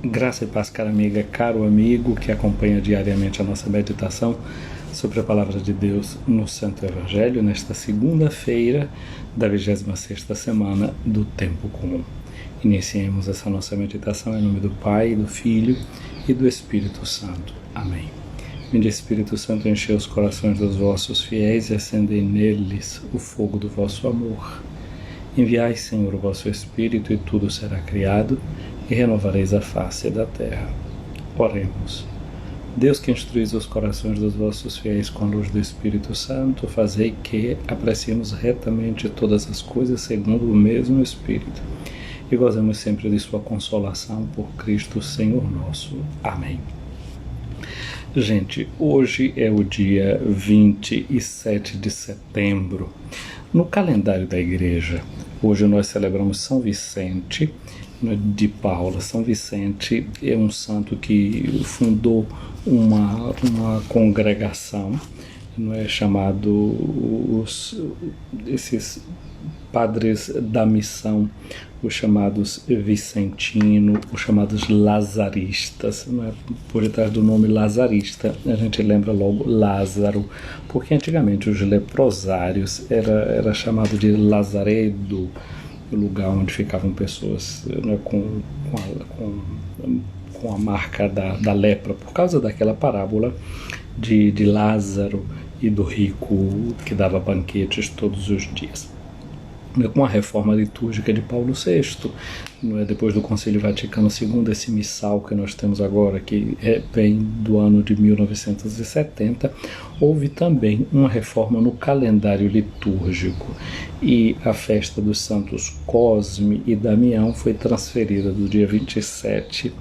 Graça e paz, cara amiga, caro amigo que acompanha diariamente a nossa meditação sobre a Palavra de Deus no Santo Evangelho, nesta segunda-feira da 26ª semana do Tempo Comum. Iniciemos essa nossa meditação em nome do Pai, do Filho e do Espírito Santo. Amém. Vinde, Espírito Santo, enchei os corações dos vossos fiéis e acendei neles o fogo do vosso amor. Enviai, Senhor, o vosso Espírito, e tudo será criado, e renovareis a face da terra. Oremos. Deus, que instruís os corações dos vossos fiéis com a luz do Espírito Santo, fazei que apreciemos retamente todas as coisas segundo o mesmo Espírito, e gozemos sempre de sua consolação por Cristo, Senhor nosso. Amém. Gente, hoje é o dia 27 de setembro. No calendário da igreja, hoje nós celebramos São Vicente de Paula. São Vicente é um santo que fundou uma congregação, não é, chamado esses padres da missão, os chamados vicentinos, os chamados lazaristas, não é? Por detrás do nome lazarista a gente lembra logo Lázaro, porque antigamente os leprosários era chamado de lazaredo, o lugar onde ficavam pessoas, né, com a marca da lepra, por causa daquela parábola de Lázaro e do rico que dava banquetes todos os dias. Com a reforma litúrgica de Paulo VI, depois do Concílio Vaticano II, esse missal que nós temos agora, que vem do ano de 1970, houve também uma reforma no calendário litúrgico, e a festa dos santos Cosme e Damião foi transferida do dia 27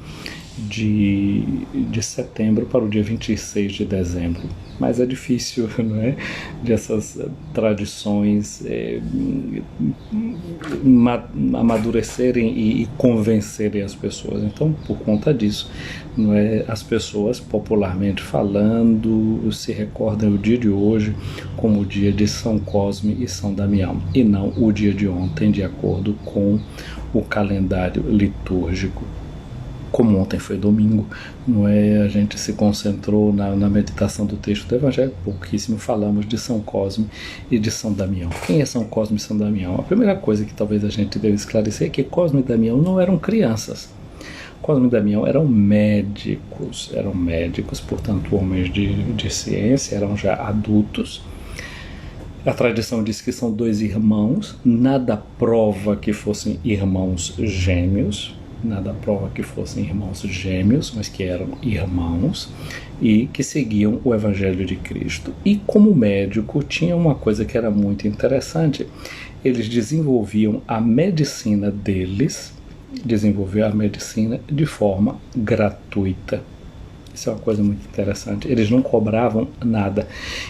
de setembro para o dia 26 de dezembro. Mas é difícil, não é, dessas tradições amadurecerem e convencerem as pessoas. Então, por conta disso, não é, as pessoas, popularmente falando, se recordam o dia de hoje como o dia de São Cosme e São Damião, e não o dia de ontem, de acordo com o calendário litúrgico. Como ontem foi domingo, não é, a gente se concentrou na meditação do texto do Evangelho, pouquíssimo falamos de São Cosme e de São Damião. Quem é São Cosme e São Damião? A primeira coisa que talvez a gente deve esclarecer é que Cosme e Damião não eram crianças. Cosme e Damião eram médicos, portanto homens de ciência, eram já adultos. A tradição diz que são dois irmãos, nada prova que fossem irmãos gêmeos, mas que eram irmãos e que seguiam o Evangelho de Cristo. E como médico, tinha uma coisa que era muito interessante: eles desenvolviam a medicina de forma gratuita. Isso é uma coisa muito interessante. Eles não cobravam nada.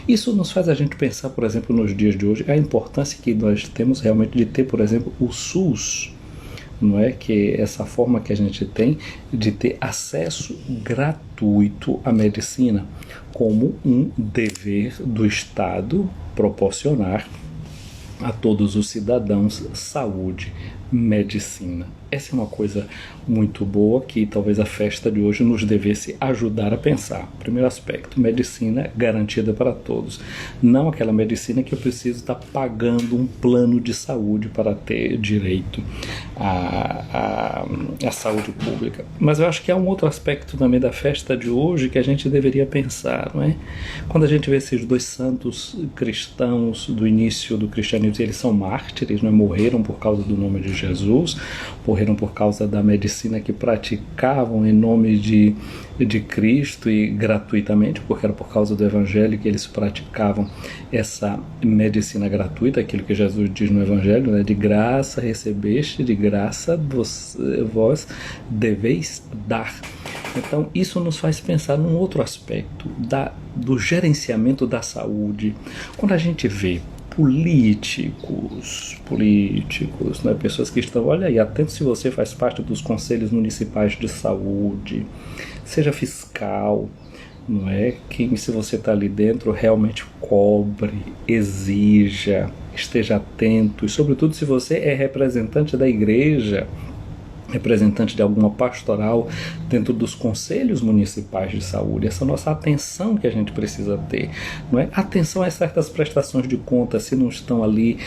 Isso nos faz a gente pensar, por exemplo, nos dias de hoje, a importância que nós temos realmente de ter, por exemplo, o SUS, não é, que essa forma que a gente tem de ter acesso gratuito à medicina como um dever do Estado proporcionar a todos os cidadãos saúde, medicina. Essa é uma coisa muito boa que talvez a festa de hoje nos devesse ajudar a pensar. Primeiro aspecto, medicina garantida para todos. Não aquela medicina que eu preciso estar pagando um plano de saúde para ter direito à saúde pública. Mas eu acho que há um outro aspecto também da festa de hoje que a gente deveria pensar, não é? Quando a gente vê esses dois santos cristãos do início do cristianismo, eles são mártires, não é? Morreram por causa do nome de Jesus, morreram por causa da medicina que praticavam em nome de Cristo e gratuitamente, porque era por causa do Evangelho que eles praticavam essa medicina gratuita, aquilo que Jesus diz no Evangelho, né? De graça recebeste, de graça vós deveis dar. Então isso nos faz pensar num outro aspecto do gerenciamento da saúde. Quando a gente vê políticos, né, pessoas que estão, olha aí, atento se você faz parte dos conselhos municipais de saúde, seja fiscal, não é? Que se você está ali dentro, realmente cobre, exija, esteja atento, e sobretudo se você é representante da igreja, representante de alguma pastoral dentro dos conselhos municipais de saúde, essa nossa atenção que a gente precisa ter, não é? Atenção a certas prestações de contas, se não estão ali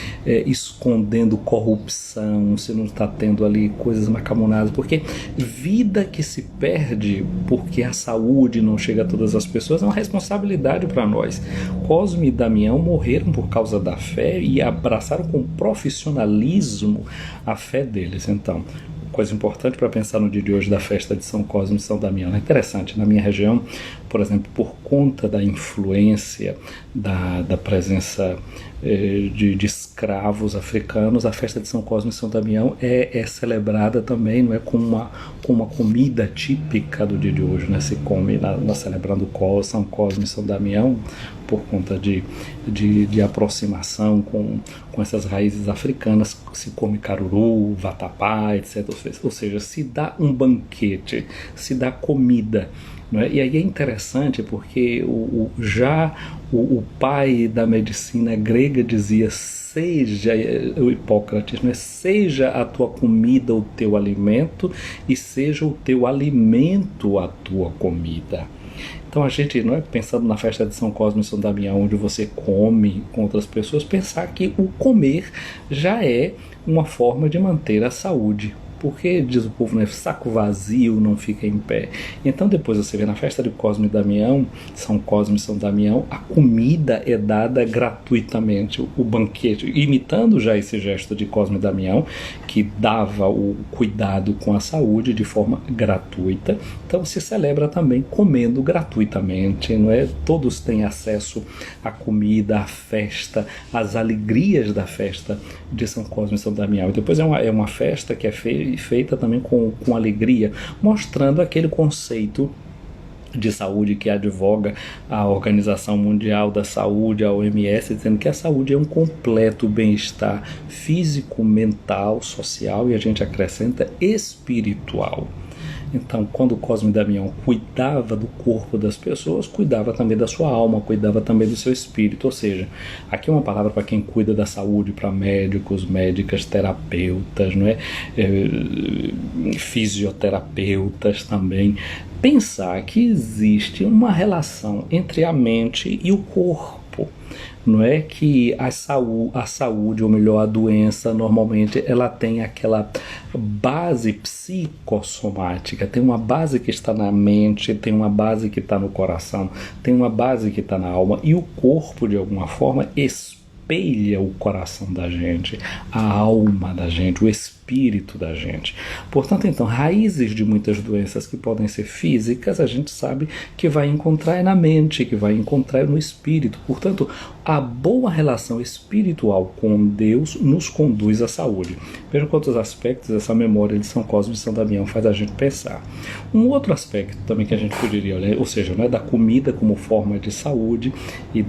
escondendo corrupção, se não está tendo ali coisas macamonadas, porque vida que se perde porque a saúde não chega a todas as pessoas é uma responsabilidade para nós. Cosme e Damião morreram por causa da fé e abraçaram com profissionalismo a fé deles. Então, coisa importante para pensar no dia de hoje da festa de São Cosme e São Damião. É interessante, na minha região, por exemplo, por conta da influência da presença de escravos africanos, a festa de São Cosme e São Damião é celebrada também, não é, com uma comida típica do dia de hoje, né? Se come, nós celebrando São Cosme e São Damião, por conta de aproximação com essas raízes africanas, se come caruru, vatapá, etc. Ou seja, se dá um banquete, se dá comida. Não é? E aí é interessante porque o pai da medicina grega dizia: seja, o Hipócrates, né? Seja a tua comida o teu alimento e seja o teu alimento a tua comida. Então a gente, não é, pensando na festa de São Cosme e São Damião, onde você come com outras pessoas, pensar que o comer já é uma forma de manter a saúde. Porque, diz o povo, né, saco vazio não fica em pé. Então depois você vê na festa de Cosme e Damião, São Cosme e São Damião, a comida é dada gratuitamente, o banquete, imitando já esse gesto de Cosme e Damião, que dava o cuidado com a saúde de forma gratuita. Então se celebra também comendo gratuitamente, não é? Todos têm acesso à comida, à festa, às alegrias da festa de São Cosme e São Damião. E depois é uma festa que é feita também com alegria, mostrando aquele conceito de saúde que advoga a Organização Mundial da Saúde, a OMS, dizendo que a saúde é um completo bem-estar físico, mental, social e a gente acrescenta espiritual. Então, quando Cosme e Damião cuidava do corpo das pessoas, cuidava também da sua alma, cuidava também do seu espírito. Ou seja, aqui é uma palavra para quem cuida da saúde, para médicos, médicas, terapeutas, não é? Fisioterapeutas também. Pensar que existe uma relação entre a mente e o corpo. Não é que a saúde, ou melhor, a doença, normalmente ela tem aquela base psicossomática, tem uma base que está na mente, tem uma base que está no coração, tem uma base que está na alma, e o corpo, de alguma forma, espelha o coração da gente, a alma da gente, o espírito da gente. Portanto, então, raízes de muitas doenças que podem ser físicas, a gente sabe que vai encontrar na mente, que vai encontrar no espírito. Portanto, a boa relação espiritual com Deus nos conduz à saúde. Vejam quantos aspectos essa memória de São Cosme e São Damião faz a gente pensar. Um outro aspecto também que a gente poderia olhar, ou seja, né, da comida como forma de saúde e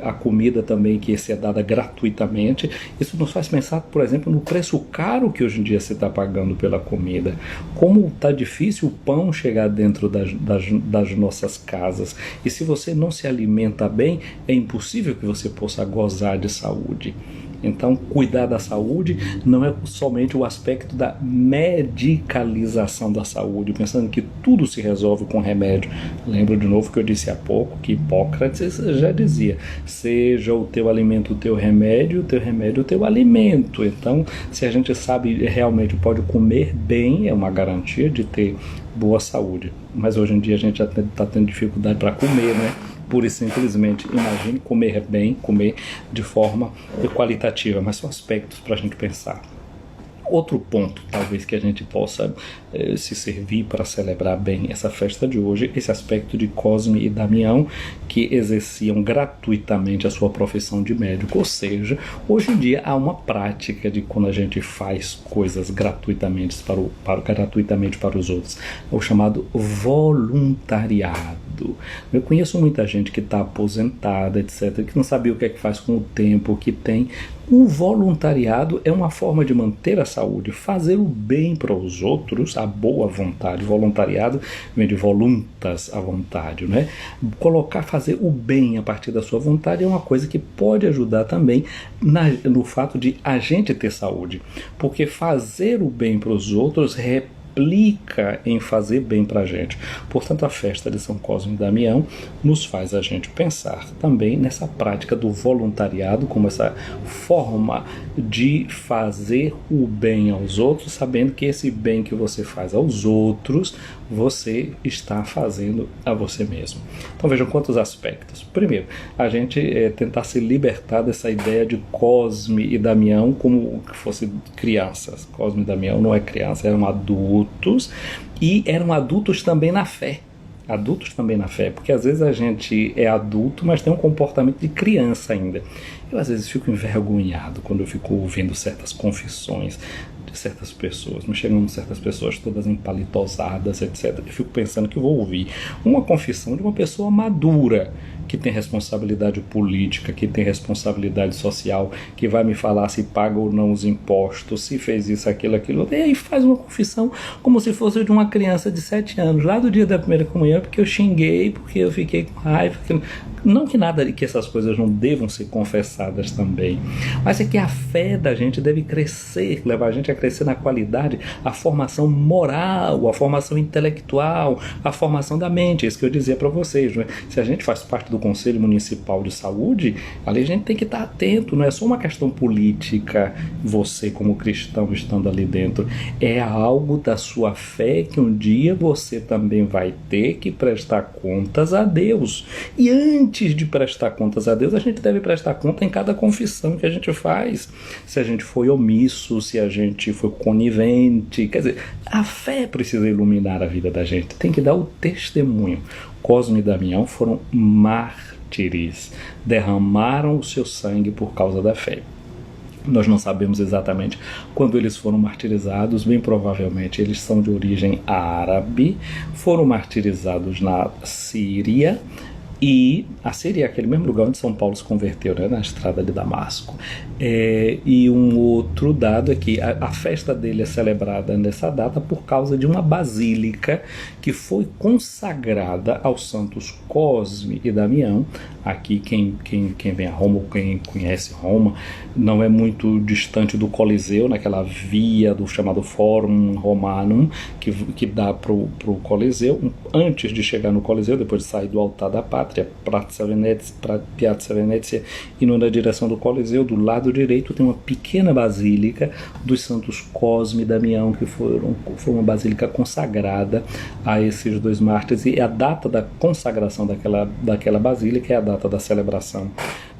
a comida também que é dada gratuitamente, isso nos faz pensar, por exemplo, no preço caro que hoje em dia se está pagando pela comida. Como está difícil o pão chegar dentro das nossas casas. E se você não se alimenta bem, é impossível que você possa gozar de saúde. Então, cuidar da saúde não é somente o aspecto da medicalização da saúde, pensando que tudo se resolve com remédio. Lembro de novo que eu disse há pouco que Hipócrates já dizia: seja o teu alimento o teu remédio o teu alimento. Então, se a gente sabe realmente pode comer bem, é uma garantia de ter boa saúde. Mas hoje em dia a gente já está tendo dificuldade para comer, né? Pura e simplesmente, imagine comer bem, comer de forma qualitativa, mas são aspectos para a gente pensar. Outro ponto, talvez, que a gente possa se servir para celebrar bem essa festa de hoje, esse aspecto de Cosme e Damião, que exerciam gratuitamente a sua profissão de médico. Ou seja, hoje em dia há uma prática de quando a gente faz coisas gratuitamente para os outros, é o chamado voluntariado. sentido. Eu conheço muita gente que está aposentada, etc., que não sabia o que é que faz com o tempo que tem. O voluntariado é uma forma de manter a saúde, fazer o bem para os outros, a boa vontade. Voluntariado vem de voluntas, a vontade, né? Fazer o bem a partir da sua vontade é uma coisa que pode ajudar também no fato de a gente ter saúde, porque fazer o bem para os outros implica em fazer bem para a gente. Portanto, a festa de São Cosme e Damião nos faz a gente pensar também nessa prática do voluntariado como essa forma de fazer o bem aos outros, sabendo que esse bem que você faz aos outros, você está fazendo a você mesmo. Então vejam quantos aspectos. Primeiro, a gente tentar se libertar dessa ideia de Cosme e Damião como que fossem crianças. Cosme e Damião não é criança, eram adultos e eram adultos também na fé. Adultos também na fé, porque às vezes a gente é adulto, mas tem um comportamento de criança ainda. Eu às vezes fico envergonhado quando eu fico ouvindo certas confissões de certas pessoas, me chegam certas pessoas todas empalitosadas, etc. Eu fico pensando que vou ouvir uma confissão de uma pessoa madura, que tem responsabilidade política, que tem responsabilidade social, que vai me falar se paga ou não os impostos, se fez isso, aquilo, e aí faz uma confissão como se fosse de uma criança de 7 anos, lá do dia da primeira comunhão, porque eu xinguei, porque eu fiquei com raiva, não que nada de que essas coisas não devam ser confessadas também, mas é que a fé da gente deve crescer, levar a gente a crescer na qualidade, a formação moral, a formação intelectual, a formação da mente, é isso que eu dizia para vocês, não é? Se a gente faz parte do Conselho Municipal de Saúde, ali a gente tem que estar atento, não é só uma questão política, você como cristão estando ali dentro, é algo da sua fé que um dia você também vai ter que prestar contas a Deus. E antes de prestar contas a Deus, a gente deve prestar conta em cada confissão que a gente faz. Se a gente foi omisso, se a gente foi conivente, quer dizer, a fé precisa iluminar a vida da gente, tem que dar o testemunho. Cosme e Damião foram mártires, derramaram o seu sangue por causa da fé. Nós não sabemos exatamente quando eles foram martirizados, bem provavelmente eles são de origem árabe, foram martirizados na Síria, e a Síria é aquele mesmo lugar onde São Paulo se converteu, né, na estrada de Damasco. E um outro dado é que a festa dele é celebrada nessa data por causa de uma basílica que foi consagrada aos santos Cosme e Damião. Aqui quem vem a Roma ou quem conhece Roma não é muito distante do Coliseu, naquela via do chamado Forum Romanum que dá para o Coliseu. Antes de chegar no Coliseu, depois de sair do altar da pátria, Piazza Venezia, indo na direção do Coliseu, do lado direito tem uma pequena basílica dos santos Cosme e Damião, que foi uma basílica consagrada a esses dois mártires, e a data da consagração daquela basílica é a data da celebração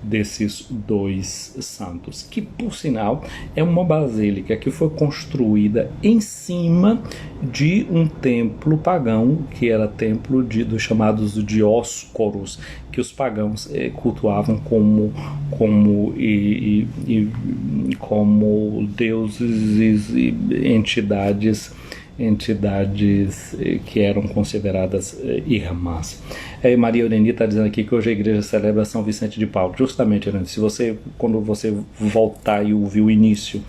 desses dois santos, que por sinal é uma basílica que foi construída em cima de um templo pagão, que era templo dos chamados Dioscoros, que os pagãos cultuavam como deuses e entidades que eram consideradas irmãs. Maria Eureni está dizendo aqui que hoje a igreja celebra São Vicente de Paulo. Justamente, Eureni, quando você voltar e ouvir o início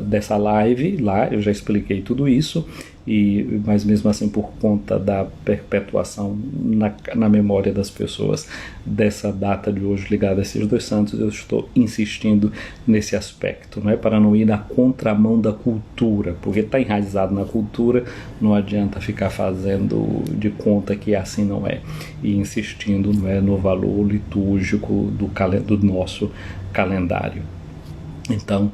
dessa live, lá eu já expliquei tudo isso, mas mesmo assim, por conta da perpetuação na memória das pessoas dessa data de hoje ligada a esses dois santos, eu estou insistindo nesse aspecto, não é? Para não ir na contramão da cultura, porque está enraizado na cultura, não adianta ficar fazendo de conta que assim não é, e insistindo, não é, no valor litúrgico do nosso calendário. Então,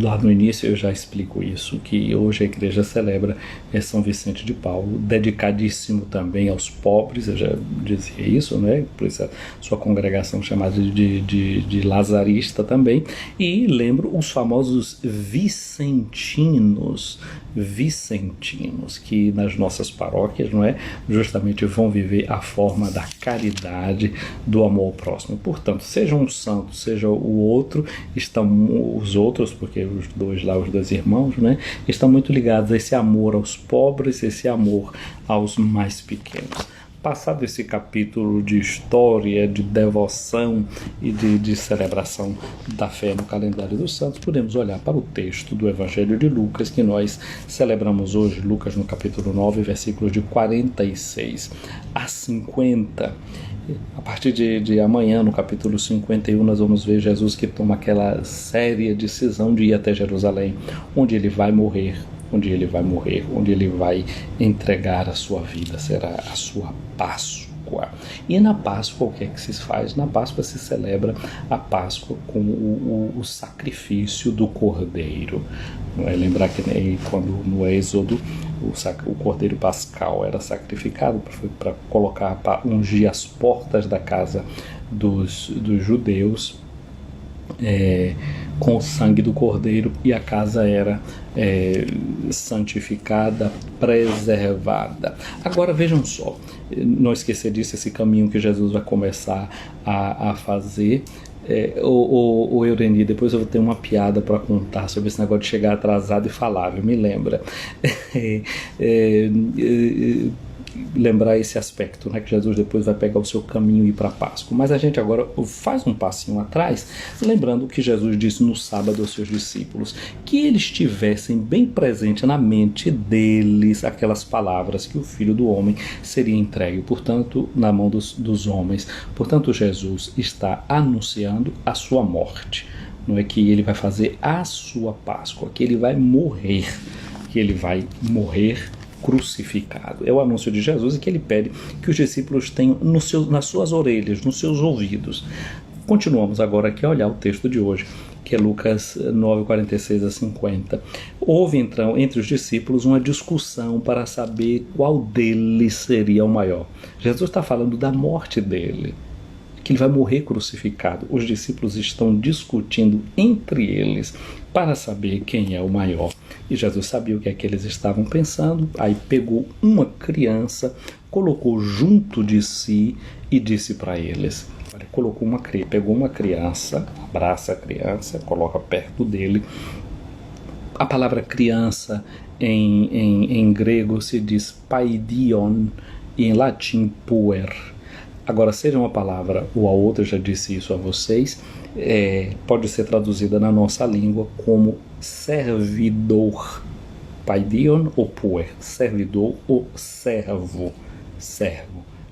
lá no início eu já explico isso, que hoje a igreja celebra São Vicente de Paulo, dedicadíssimo também aos pobres, eu já dizia isso, né? Por isso a sua congregação chamada de Lazarista também, e lembro os famosos vicentinos, que nas nossas paróquias, não é, justamente vão viver a forma da caridade, do amor ao próximo. Portanto, seja um santo, seja o outro, os outros, porque os dois irmãos, né, estão muito ligados a esse amor aos pobres, esse amor aos mais pequenos. Passado esse capítulo de história, de devoção e de celebração da fé no calendário dos santos, podemos olhar para o texto do Evangelho de Lucas, que nós celebramos hoje, Lucas no capítulo 9, versículos de 46 a 50. A partir de amanhã, no capítulo 51, nós vamos ver Jesus que toma aquela séria decisão de ir até Jerusalém, onde ele vai morrer, onde ele vai entregar a sua vida, será a sua Páscoa. E na Páscoa, o que é que se faz? Na Páscoa se celebra a Páscoa com o sacrifício do Cordeiro. Não é? Lembrar que quando no Êxodo o Cordeiro Pascal era sacrificado para colocar, para ungir as portas da casa dos judeus, com o sangue do Cordeiro, e a casa era santificada, preservada. Agora vejam só, não esquecer disso, esse caminho que Jesus vai começar a fazer. O Eureni, depois eu vou ter uma piada para contar sobre esse negócio de chegar atrasado e falar, viu? Me lembra. Lembrar esse aspecto, né, que Jesus depois vai pegar o seu caminho e ir para a Páscoa. Mas a gente agora faz um passinho atrás, lembrando o que Jesus disse no sábado aos seus discípulos, que eles tivessem bem presente na mente deles aquelas palavras, que o Filho do Homem seria entregue, portanto, na mão dos homens. Portanto, Jesus está anunciando a sua morte. Não é que ele vai fazer a sua Páscoa, que ele vai morrer, crucificado. É o anúncio de Jesus, e que ele pede que os discípulos tenham nas suas orelhas, nos seus ouvidos. Continuamos agora aqui a olhar o texto de hoje, que é Lucas 9, 46 a 50. Houve então entre os discípulos uma discussão para saber qual deles seria o maior. Jesus está falando da morte dele, que ele vai morrer crucificado. Os discípulos estão discutindo entre eles para saber quem é o maior. E Jesus sabia o que é que eles estavam pensando, aí pegou uma criança, colocou junto de si e disse para eles, pegou uma criança, abraça a criança, coloca perto dele. A palavra criança em grego se diz paidion e em latim puer. Agora, seja uma palavra ou a outra, já disse isso a vocês, pode ser traduzida na nossa língua como servidor, paidion ou puer, servidor ou servo,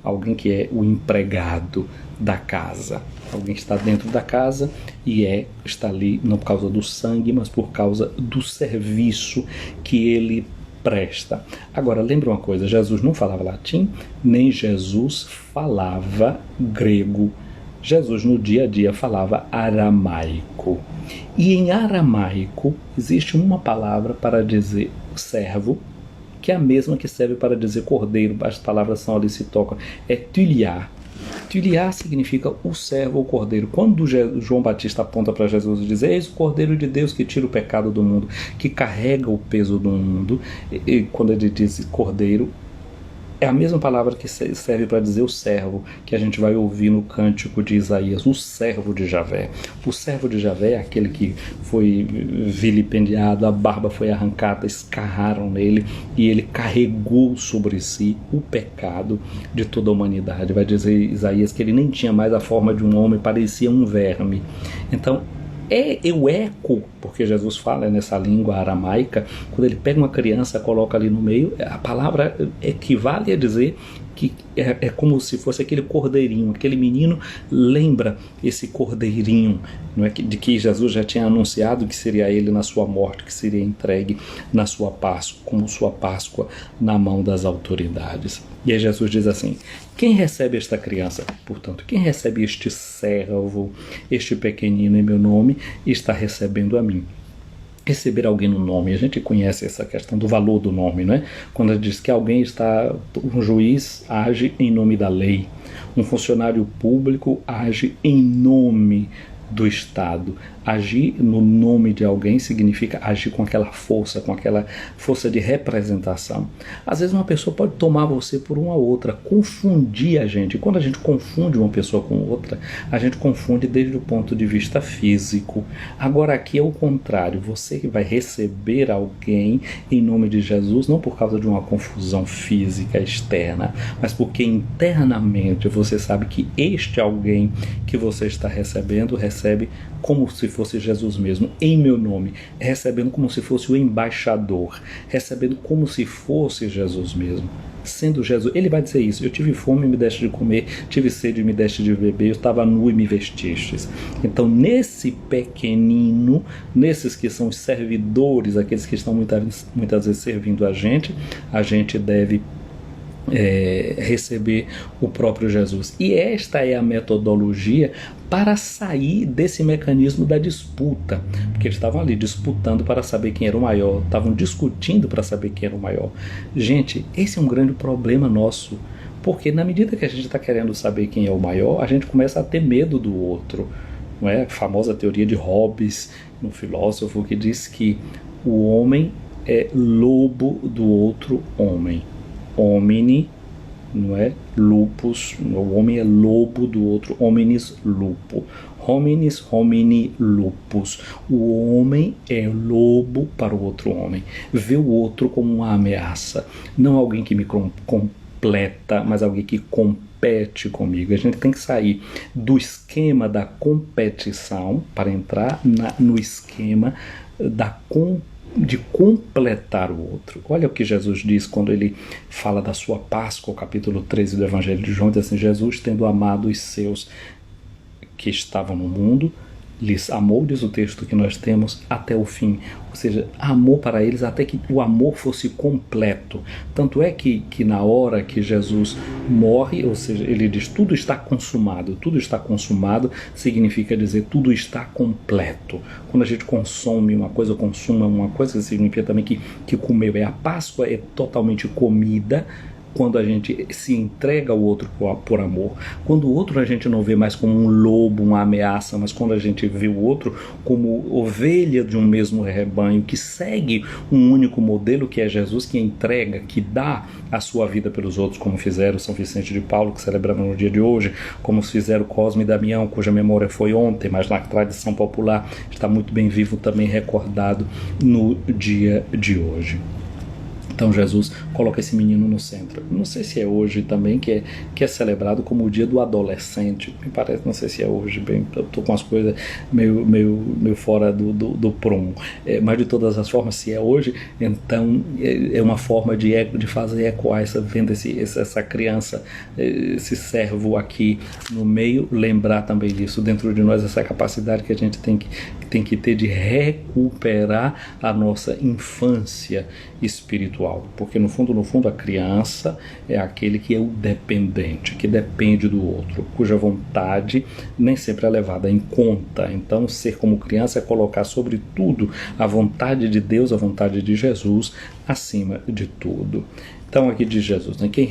alguém que é o empregado da casa, alguém que está dentro da casa e está ali não por causa do sangue, mas por causa do serviço que ele presta. Agora, lembra uma coisa, Jesus não falava latim, nem Jesus falava grego. Jesus no dia a dia falava aramaico. E em aramaico existe uma palavra para dizer servo, que é a mesma que serve para dizer cordeiro. As palavras são ali, se tocam. É tuliá. Tuliá significa o servo ou cordeiro. Quando João Batista aponta para Jesus e diz: eis o Cordeiro de Deus que tira o pecado do mundo, que carrega o peso do mundo, e quando ele diz cordeiro, é a mesma palavra que serve para dizer o servo, que a gente vai ouvir no cântico de Isaías, o servo de Javé. O servo de Javé é aquele que foi vilipendiado, a barba foi arrancada, escarraram nele e ele carregou sobre si o pecado de toda a humanidade. Vai dizer Isaías que ele nem tinha mais a forma de um homem, parecia um verme. Então, o eco, porque Jesus fala nessa língua aramaica, quando ele pega uma criança, coloca ali no meio, a palavra equivale a dizer que é como se fosse aquele cordeirinho, aquele menino lembra esse cordeirinho, não é, de que Jesus já tinha anunciado que seria ele na sua morte, que seria entregue na sua Páscoa, como sua Páscoa na mão das autoridades. E aí Jesus diz assim: quem recebe esta criança, portanto, quem recebe este servo, este pequenino em meu nome, está recebendo a mim. Receber alguém no nome, a gente conhece essa questão do valor do nome, não é? Quando a gente diz que alguém um juiz age em nome da lei, um funcionário público age em nome do Estado. Agir no nome de alguém significa agir com aquela força de representação. Às vezes uma pessoa pode tomar você por uma outra, confundir a gente. Quando a gente confunde uma pessoa com outra, a gente confunde desde o ponto de vista físico. Agora aqui é o contrário, você que vai receber alguém em nome de Jesus, não por causa de uma confusão física externa, mas porque internamente você sabe que este alguém que você está recebendo, recebe como se fosse Jesus mesmo, em meu nome, recebendo como se fosse o embaixador, recebendo como se fosse Jesus mesmo, sendo Jesus. Ele vai dizer isso: eu tive fome e me deste de comer, tive sede e me deste de beber, eu estava nu e me vestistes. Então nesse pequenino, nesses que são os servidores, aqueles que estão muitas vezes servindo a gente deve receber o próprio Jesus. E esta é a metodologia para sair desse mecanismo da disputa, porque eles estavam ali disputando para saber quem era o maior, estavam discutindo para saber quem era o maior. Gente, esse é um grande problema nosso, porque na medida que a gente está querendo saber quem é o maior, a gente começa a ter medo do outro. Não é? A famosa teoria de Hobbes, um filósofo, que diz que o homem é lobo do outro homem. Homini, não é? Lupus, o homem é lobo do outro, hominis lupo. Hominis homini lupus. O homem é lobo para o outro homem. Vê o outro como uma ameaça. Não alguém que me completa, mas alguém que compete comigo. A gente tem que sair do esquema da competição para entrar no esquema de completar o outro. Olha o que Jesus diz quando ele fala da sua Páscoa, o capítulo 13 do Evangelho de João, diz assim: Jesus, tendo amado os seus que estavam no mundo, lhes amou, diz o texto que nós temos, até o fim. Ou seja, amou para eles até que o amor fosse completo. Tanto é que na hora que Jesus morre, ou seja, ele diz: tudo está consumado. Tudo está consumado significa dizer tudo está completo. Quando a gente consome uma coisa, consuma uma coisa, significa também que comeu. A Páscoa é totalmente comida, quando a gente se entrega ao outro por amor. Quando o outro a gente não vê mais como um lobo, uma ameaça, mas quando a gente vê o outro como ovelha de um mesmo rebanho, que segue um único modelo, que é Jesus, que entrega, que dá a sua vida pelos outros, como fizeram São Vicente de Paulo, que celebramos no dia de hoje, como fizeram Cosme e Damião, cuja memória foi ontem, mas na tradição popular está muito bem vivo, também recordado no dia de hoje. Então Jesus coloca esse menino no centro. Não sei se é hoje também que é celebrado como o dia do adolescente. Me parece, não sei se é hoje, bem, eu estou com as coisas meio fora do prumo. Mas de todas as formas, se é hoje, então é uma forma de fazer ecoar vendo essa criança, esse servo aqui no meio, lembrar também disso dentro de nós, essa capacidade que a gente tem que ter de recuperar a nossa infância espiritual, porque no fundo a criança é aquele que é o dependente, que depende do outro, cuja vontade nem sempre é levada em conta. Então ser como criança é colocar sobre tudo a vontade de Deus, a vontade de Jesus acima de tudo. Então aqui diz Jesus, né? Quem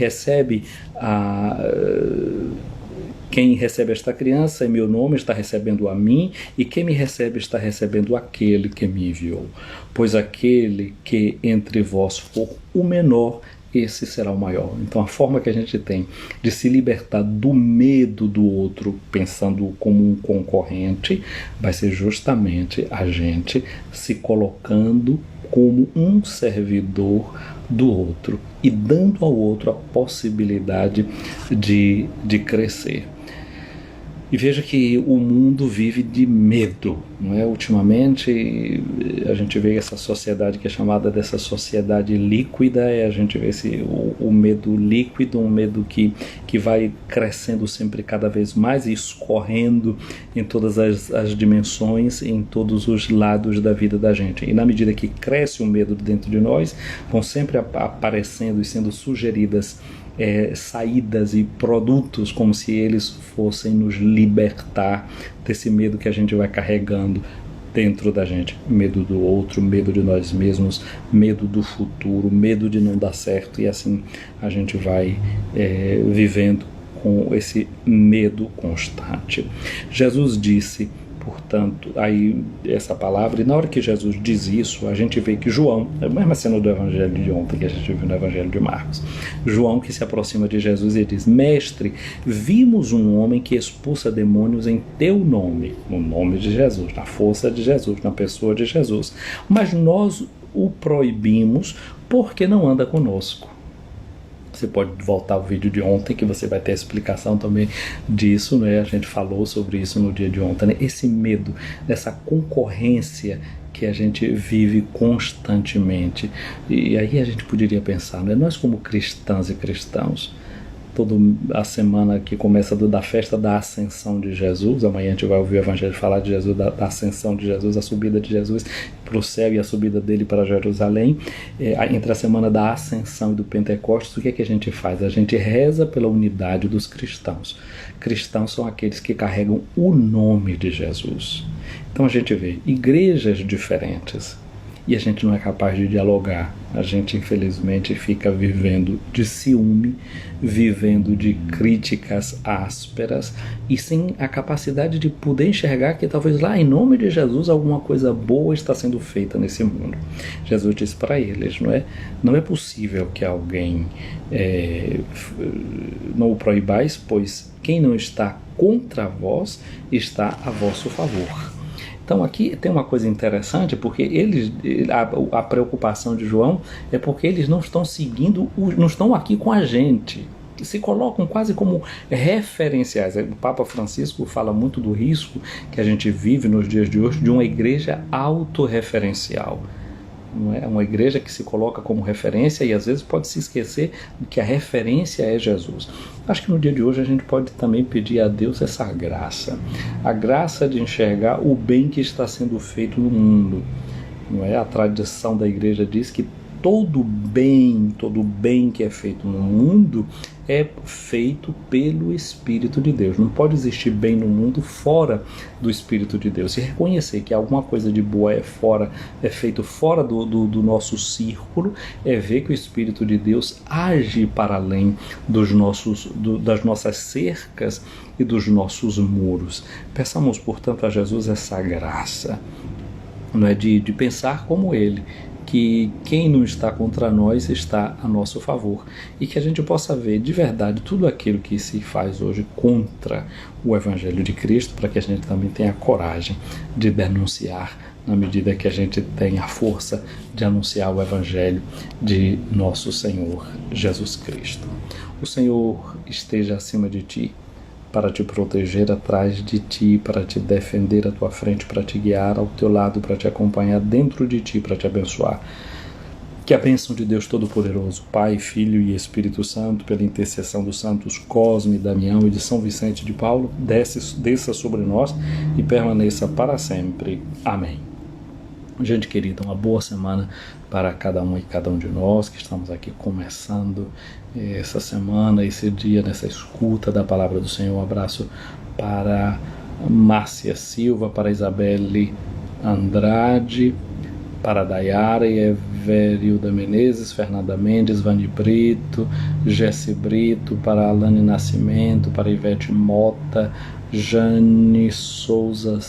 recebe esta criança em meu nome está recebendo a mim, e quem me recebe está recebendo aquele que me enviou. Pois aquele que entre vós for o menor, esse será o maior. Então a forma que a gente tem de se libertar do medo do outro, pensando como um concorrente, vai ser justamente a gente se colocando como um servidor do outro e dando ao outro a possibilidade de crescer. E veja que o mundo vive de medo, não é? Ultimamente a gente vê essa sociedade que é chamada dessa sociedade líquida, a gente vê o medo líquido, um medo que vai crescendo sempre cada vez mais e escorrendo em todas as dimensões, em todos os lados da vida da gente. E na medida que cresce o medo dentro de nós, vão sempre aparecendo e sendo sugeridas saídas e produtos como se eles fossem nos libertar desse medo que a gente vai carregando dentro da gente. Medo do outro, medo de nós mesmos, medo do futuro, medo de não dar certo, e assim a gente vai vivendo com esse medo constante. Jesus disse portanto, aí essa palavra, e na hora que Jesus diz isso, a gente vê que João, a mesma cena do evangelho de ontem que a gente viu no evangelho de Marcos, João que se aproxima de Jesus e diz: Mestre, vimos um homem que expulsa demônios em teu nome, no nome de Jesus, na força de Jesus, na pessoa de Jesus, mas nós o proibimos porque não anda conosco. Você pode voltar ao vídeo de ontem que você vai ter a explicação também disso, né? A gente falou sobre isso no dia de ontem, né? Esse medo, dessa concorrência que a gente vive constantemente. E aí a gente poderia pensar, né? Nós como cristãs e cristãos, toda a semana que começa da festa da ascensão de Jesus, amanhã a gente vai ouvir o evangelho falar de Jesus, da ascensão de Jesus, a subida de Jesus para o céu e a subida dele para Jerusalém, entre a semana da ascensão e do Pentecostes, o que é que a gente faz? A gente reza pela unidade dos cristãos. Cristãos são aqueles que carregam o nome de Jesus. Então a gente vê igrejas diferentes, e a gente não é capaz de dialogar. A gente, infelizmente, fica vivendo de ciúme, vivendo de críticas ásperas e sem a capacidade de poder enxergar que talvez lá, em nome de Jesus, alguma coisa boa está sendo feita nesse mundo. Jesus disse para eles, não é possível que alguém não o proibais, pois quem não está contra vós está a vosso favor. Então aqui tem uma coisa interessante, porque a preocupação de João é porque eles não estão seguindo, não estão aqui com a gente, se colocam quase como referenciais. O Papa Francisco fala muito do risco que a gente vive nos dias de hoje de uma igreja autorreferencial. Não é uma igreja que se coloca como referência e às vezes pode se esquecer de que a referência é Jesus. Acho que no dia de hoje a gente pode também pedir a Deus essa graça, a graça de enxergar o bem que está sendo feito no mundo. Não é? A tradição da igreja diz que todo bem que é feito no mundo é feito pelo Espírito de Deus. Não pode existir bem no mundo fora do Espírito de Deus. Se reconhecer que alguma coisa de boa é feito fora do nosso círculo, é ver que o Espírito de Deus age para além das nossas cercas e dos nossos muros. Peçamos, portanto, a Jesus essa graça, não é, de pensar como Ele, que quem não está contra nós está a nosso favor, e que a gente possa ver de verdade tudo aquilo que se faz hoje contra o Evangelho de Cristo, para que a gente também tenha coragem de denunciar, na medida que a gente tem a força de anunciar o Evangelho de nosso Senhor Jesus Cristo. O Senhor esteja acima de ti, para te proteger, atrás de ti, para te defender à tua frente, para te guiar ao teu lado, para te acompanhar dentro de ti, para te abençoar. Que a bênção de Deus Todo-Poderoso, Pai, Filho e Espírito Santo, pela intercessão dos santos Cosme, Damião e de São Vicente de Paulo, desça sobre nós e permaneça para sempre. Amém. Gente querida, uma boa semana para cada um e cada um de nós que estamos aqui começando essa semana, esse dia, nessa escuta da palavra do Senhor. Um abraço para Márcia Silva, para Isabelle Andrade, para Dayara e Everilda Menezes, Fernanda Mendes, Vani Brito, Jesse Brito, para Alane Nascimento, para Ivete Mota, Jane Souza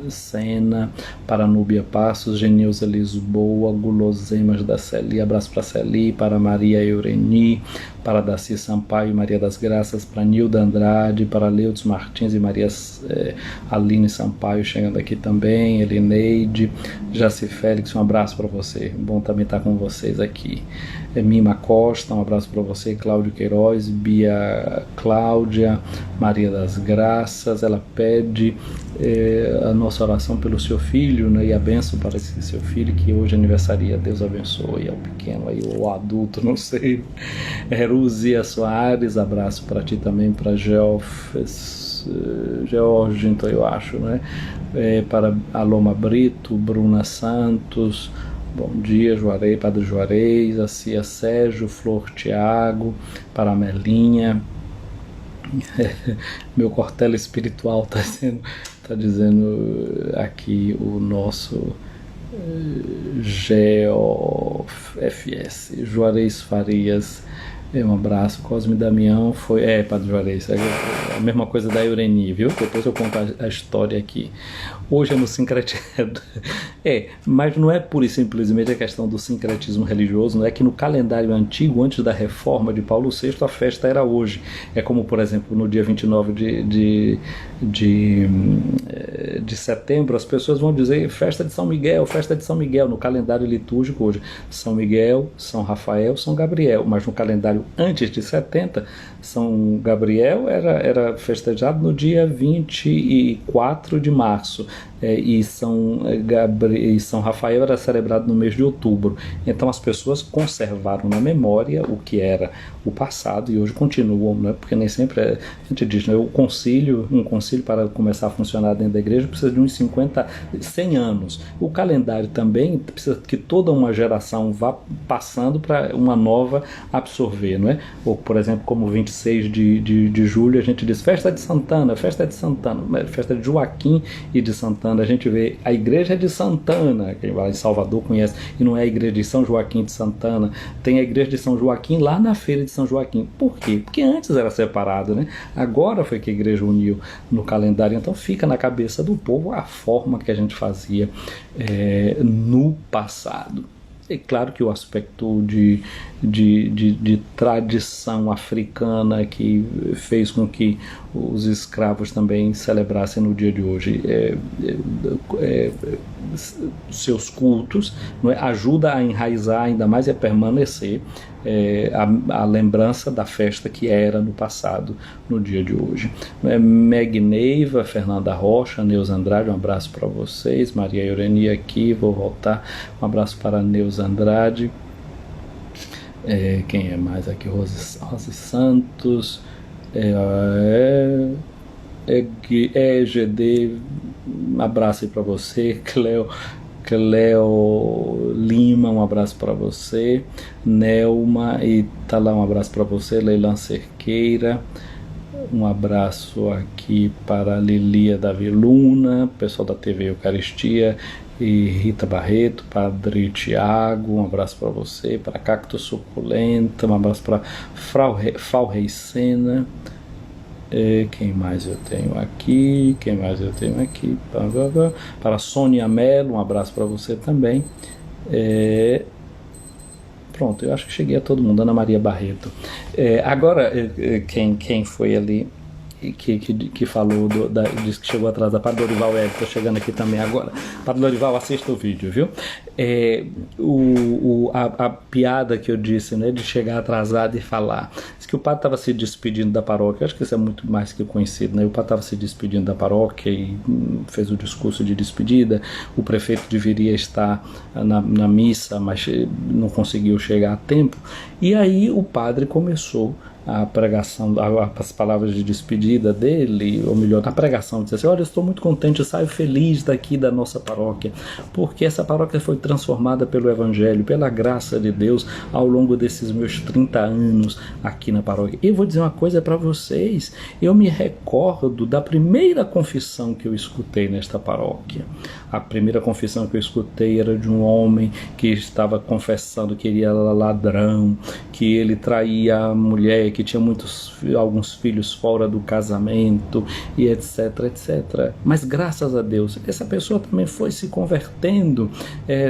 Sena, para Núbia Passos, Genilza Lisboa, Guloseimas da Celi, abraço para Celi, para Maria Eureni, para Daci Sampaio e Maria das Graças, para Nilda Andrade, para Leudes Martins e Maria Aline Sampaio chegando aqui também, Elineide, Jaci Félix, um abraço para você, bom também estar com vocês aqui. Mima Costa, um abraço para você, Cláudio Queiroz, Bia Cláudia, Maria das Graças, ela pede a nossa oração pelo seu filho, né, e a bênção para esse seu filho que hoje aniversaria. Deus abençoe ao pequeno aí, ou ao adulto, não sei. Ruzia Soares, abraço para ti também, para George, então eu acho, né? Para Aloma Brito, Bruna Santos, bom dia, Juarez, Padre Juarez, Acia Sérgio, Flor Tiago, para Melinha. Meu cortelo espiritual está dizendo aqui o nosso GOFS, Juarez Farias, um abraço. Cosme Damião foi, Padre Juarez, A mesma coisa da Eureni, viu? Depois eu conto a história aqui. Hoje é no sincretismo. Mas não é pura e simplesmente a questão do sincretismo religioso, não é que no calendário antigo, antes da reforma de Paulo VI, a festa era hoje. É como, por exemplo, no dia 29 de setembro, as pessoas vão dizer festa de São Miguel, festa de São Miguel, no calendário litúrgico hoje. São Miguel, São Rafael, São Gabriel, mas no calendário antes de 70, São Gabriel era festejado no dia 24 de março, e São Rafael era celebrado no mês de outubro. Então as pessoas conservaram na memória o que era o passado e hoje continuam, né? Porque nem sempre a gente diz, né? Um concílio para começar a funcionar dentro da igreja precisa de uns 100 anos. O calendário também precisa que toda uma geração vá passando para uma nova absorver, não é? Ou, por exemplo, como 26 de julho a gente diz festa de Santana, festa de Joaquim e de Santana. A gente vê a igreja de Santana, quem vai em Salvador conhece, e não é a igreja de São Joaquim de Santana. Tem a igreja de São Joaquim lá na feira de São Joaquim. Por quê? Porque antes era separado, né? Agora foi que a igreja uniu no calendário. Então fica na cabeça do povo a forma que a gente fazia no passado. É claro que o aspecto de tradição africana que fez com que os escravos também celebrassem no dia de hoje seus cultos, não é? Ajuda a enraizar ainda mais e a permanecer a lembrança da festa que era no passado, no dia de hoje. Meg Neiva, Fernanda Rocha, Neuza Andrade, um abraço para vocês. Maria Eureni aqui, vou voltar. Um abraço para Neuza Andrade. Quem é mais aqui? Rose Santos. GD, um abraço aí para você. Cleo Lima, um abraço para você. Nelma e tá lá, um abraço para você. Leilan Cerqueira, um abraço aqui para Lilia Davi Luna, pessoal da TV Eucaristia, e Rita Barreto, Padre Tiago, um abraço para você. Para Cacto Suculenta, um abraço para Frau Reisena. Quem mais eu tenho aqui? Para Sônia Mello, um abraço para você também. Pronto, eu acho que cheguei a todo mundo. Ana Maria Barreto. Agora, quem foi ali que falou, disse que chegou atrás da Padre Dorival, estou chegando aqui também agora. Padre Dorival, assista o vídeo, viu? A piada que eu disse, né, de chegar atrasado e falar. Diz que o padre estava se despedindo da paróquia. Eu acho que isso é muito mais que conhecido, né? O padre estava se despedindo da paróquia e fez o discurso de despedida. O prefeito deveria estar na missa, mas não conseguiu chegar a tempo. E aí o padre começou a pregação, as palavras de despedida dele, ou melhor, na pregação, disse assim: olha, eu estou muito contente, eu saio feliz daqui da nossa paróquia, porque essa paróquia foi transformada pelo Evangelho, pela graça de Deus, ao longo desses meus 30 anos aqui na paróquia. E eu vou dizer uma coisa para vocês, eu me recordo da primeira confissão que eu escutei nesta paróquia. A primeira confissão que eu escutei era de um homem que estava confessando que ele era ladrão, que ele traía a mulher, que tinha alguns filhos fora do casamento e etc, etc. Mas graças a Deus, essa pessoa também foi se convertendo,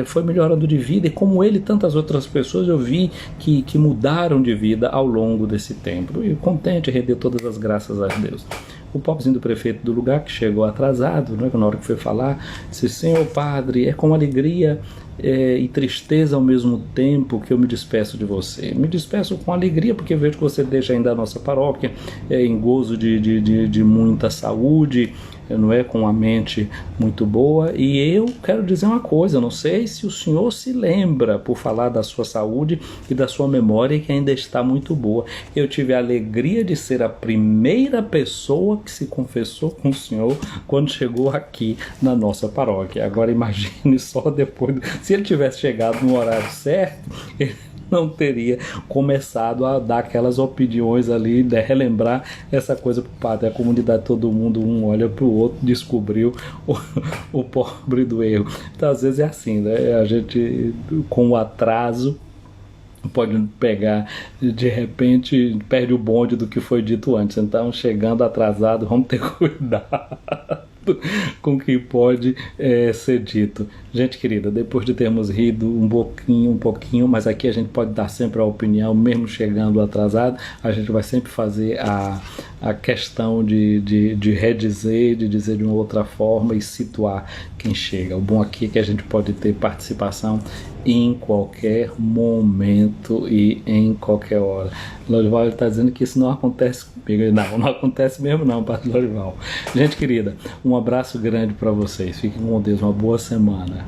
foi melhorando de vida, e como ele, tantas outras pessoas eu vi que mudaram de vida ao longo desse tempo. E contente, render todas as graças a Deus. O pobrezinho do prefeito do lugar, que chegou atrasado, né, na hora que foi falar, disse: Senhor padre, é com alegria e tristeza ao mesmo tempo que eu me despeço de você. Me despeço com alegria, porque vejo que você deixa ainda a nossa paróquia em gozo de muita saúde, não é, com a mente muito boa. E eu quero dizer uma coisa, eu não sei se o senhor se lembra, por falar da sua saúde e da sua memória, que ainda está muito boa. Eu tive a alegria de ser a primeira pessoa que se confessou com o senhor quando chegou aqui na nossa paróquia. Agora imagine só depois, se ele tivesse chegado no horário certo, ele não teria começado a dar aquelas opiniões ali, de relembrar essa coisa pro padre. A comunidade, todo mundo, um olha pro outro, descobriu o pobre do erro. Então às vezes é assim, né? A gente, com o atraso, pode pegar, de repente, perde o bonde do que foi dito antes. Então, chegando atrasado, vamos ter cuidado com o que pode ser dito. Gente querida, depois de termos rido um pouquinho, mas aqui a gente pode dar sempre a opinião, mesmo chegando atrasado, a gente vai sempre fazer a questão de redizer, de dizer de uma outra forma e situar quem chega. O bom aqui é que a gente pode ter participação em qualquer momento e em qualquer hora. Lorival está dizendo que isso não acontece comigo. Não acontece mesmo não, Pastor Lorival. Gente querida, um abraço grande para vocês. Fiquem com Deus, uma boa semana.